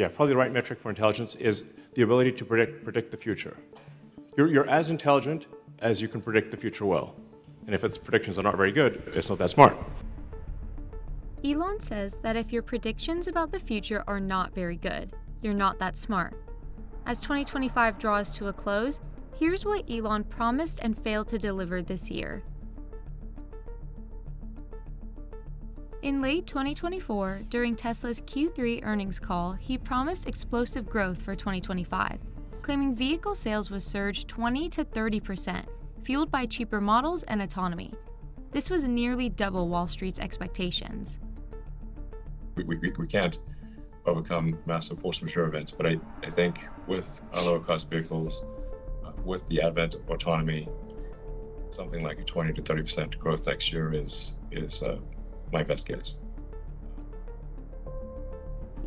Yeah, probably the right metric for intelligence is the ability to predict the future. You're as intelligent as you can predict the future well. And if its predictions are not very good, it's not that smart. Elon says that if your predictions about the future are not very good, you're not that smart. As 2025 draws to a close, here's what Elon promised and failed to deliver this year. In late 2024, during Tesla's Q3 earnings call, he promised explosive growth for 2025, claiming vehicle sales would surge 20 to 30%, fueled by cheaper models and autonomy. This was nearly double Wall Street's expectations. We can't overcome massive force majeure events, but I think with our lower cost vehicles, with the advent of autonomy, something like a 20 to 30% growth next year is my best guess.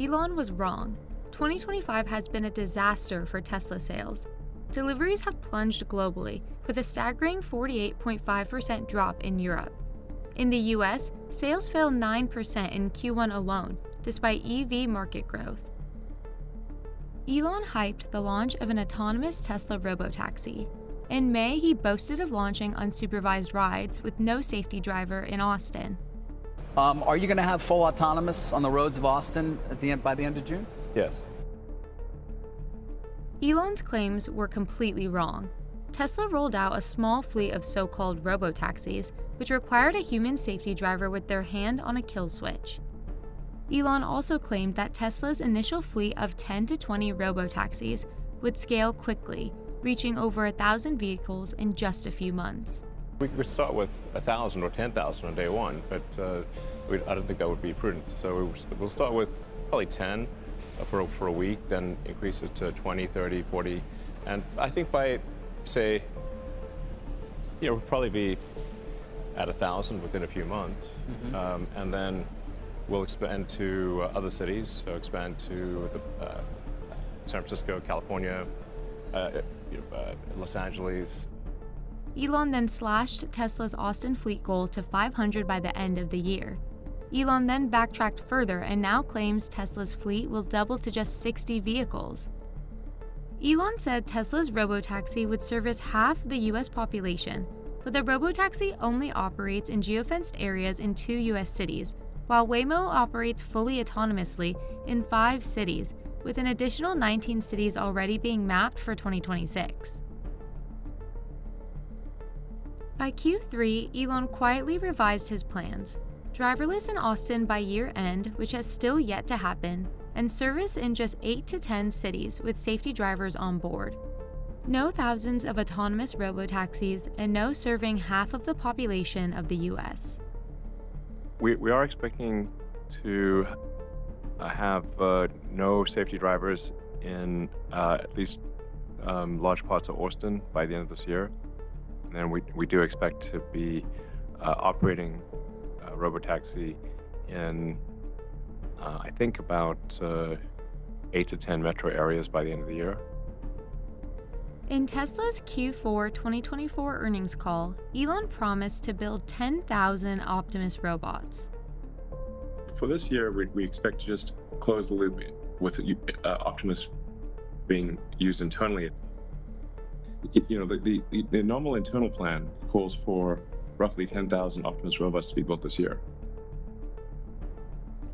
Elon was wrong. 2025 has been a disaster for Tesla sales. Deliveries have plunged globally, with a staggering 48.5% drop in Europe. In the US, sales fell 9% in Q1 alone, despite EV market growth. Elon hyped the launch of an autonomous Tesla Robotaxi. In May, he boasted of launching unsupervised rides with no safety driver in Austin. Are you going to have full autonomous on the roads of Austin by the end of June? Yes. Elon's claims were completely wrong. Tesla rolled out a small fleet of so-called robotaxis, which required a human safety driver with their hand on a kill switch. Elon also claimed that Tesla's initial fleet of 10 to 20 robotaxis would scale quickly, reaching over 1,000 vehicles in just a few months. We would start with 1,000 or 10,000 on day one, but I don't think that would be prudent. So we'll start with probably 10 for a week, then increase it to 20, 30, 40. And I think by, say, we'll probably be at 1,000 within a few months. Mm-hmm. And then we'll expand to other cities, so expand to San Francisco, California, Los Angeles. Elon then slashed Tesla's Austin fleet goal to 500 by the end of the year. Elon then backtracked further and now claims Tesla's fleet will double to just 60 vehicles. Elon said Tesla's Robotaxi would service half the US population, but the Robotaxi only operates in geofenced areas in 2 US cities, while Waymo operates fully autonomously in 5 cities, with an additional 19 cities already being mapped for 2026. By Q3, Elon quietly revised his plans. Driverless in Austin by year-end, which has still yet to happen, and service in just 8 to 10 cities with safety drivers on board. No thousands of autonomous robotaxis, and no serving half of the population of the US. We are expecting to have no safety drivers in at least large parts of Austin by the end of this year. And then we do expect to be operating Robotaxi in, I think, about 8 to 10 metro areas by the end of the year. In Tesla's Q4 2024 earnings call, Elon promised to build 10,000 Optimus robots. For this year, we expect to just close the loop with Optimus being used internally. The normal internal plan calls for roughly 10,000 Optimus robots to be built this year.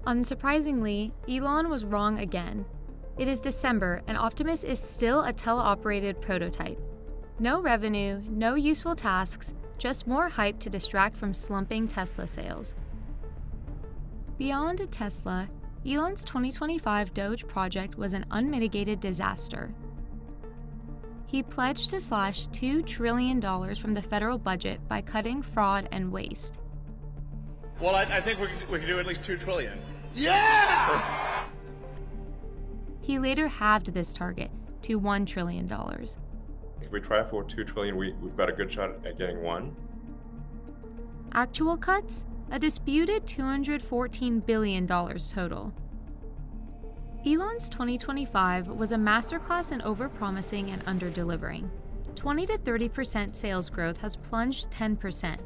Unsurprisingly, Elon was wrong again. It is December, and Optimus is still a teleoperated prototype. No revenue, no useful tasks, just more hype to distract from slumping Tesla sales. Beyond Tesla, Elon's 2025 DOGE project was an unmitigated disaster. He pledged to slash $2 trillion from the federal budget by cutting fraud and waste. Well, I think we can do at least $2 trillion. Yeah! He later halved this target to $1 trillion. If we try for $2 trillion, we've got a good shot at getting $1. Actual cuts? A disputed $214 billion total. Elon's 2025 was a masterclass in overpromising and underdelivering. 20 to 30% sales growth has plunged 10%.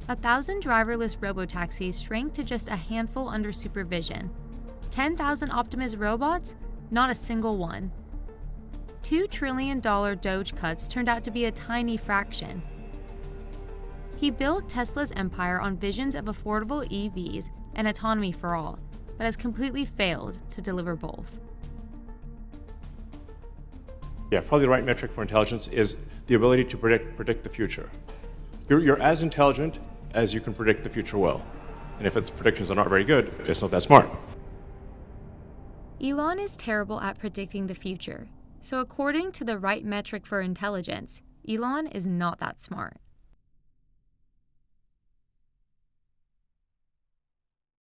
1,000 driverless robotaxis shrank to just a handful under supervision. 10,000 Optimus robots? Not a single one. $2 trillion DOGE cuts turned out to be a tiny fraction. He built Tesla's empire on visions of affordable EVs and autonomy for all, but has completely failed to deliver both. Yeah, probably the right metric for intelligence is the ability to predict the future. You're as intelligent as you can predict the future well. And if its predictions are not very good, it's not that smart. Elon is terrible at predicting the future. So according to the right metric for intelligence, Elon is not that smart.